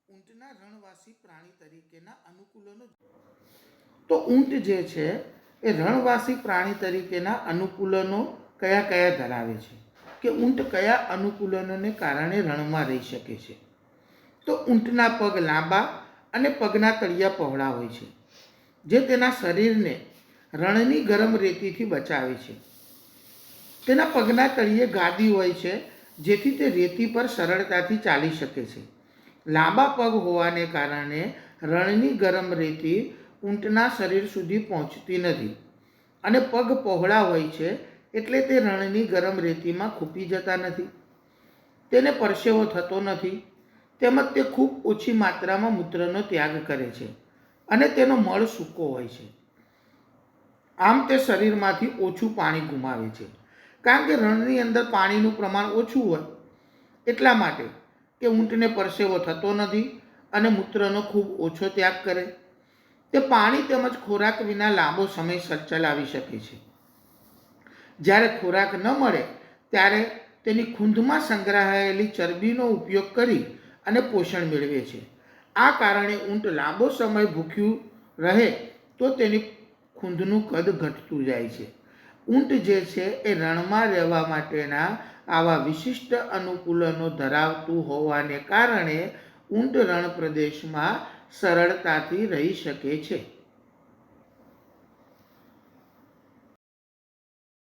ઊંટના રણવાસી પ્રાણી તરીકેના અનુકૂલનો તો ઊંટ જે છે એ રણવાસી પ્રાણી તરીકેના અનુકૂલનો કયા કયા ધરાવે છે કે ઊંટ કયા અનુકૂલનોને કારણે રણમાં રહી શકે છે? તો ઊંટના પગ લાંબા અને પગના તળિયા પહોળા હોય છે, જે તેના શરીરને રણની ગરમ રેતીથી બચાવે છે. તેના પગના તળિયે ગાદી હોય છે, જેથી તે રેતી પર સરળતાથી ચાલી શકે છે. લાંબા પગ હોવાને કારણે રણની ગરમ રેતી ઊંટના શરીર સુધી પહોંચતી નથી અને પગ પહોળા હોય છે, એટલે તે રણની ગરમ રેતીમાં ખૂંપી જતા નથી. તેને પરસેવો થતો નથી, તેમજ તે ખૂબ ઓછી માત્રામાં મૂત્રનો ત્યાગ કરે છે અને તેનો મળ સૂકો હોય છે. આમ તે શરીરમાંથી ઓછું પાણી ગુમાવે છે, કારણ કે રણની અંદર પાણીનું પ્રમાણ ઓછું હોય એટલા માટે કે ઊંટને પરસેવો થતો નથી અને મૂત્રનો ખૂબ ઓછો ત્યાગ કરે. તે પાણી તેમજ ખોરાક વિના લાંબો સમય ચલાવી શકે છે. જ્યારે ખોરાક ન મળે ત્યારે તેની ખૂંધમાં સંગ્રહાયેલી ચરબીનો ઉપયોગ કરી અને પોષણ મેળવે છે. આ કારણે ઊંટ લાંબો સમય ભૂખ્યું રહે તો તેની ખૂંધનું કદ ઘટતું જાય છે. ઊંટ જે છે એ રણમાં રહેવા માટેના આવા વિશિષ્ટ અનુકૂલનો ધરાવતું હોવાને કારણે ઊંટ રણ પ્રદેશમાં સરળતાથી રહી શકે છે.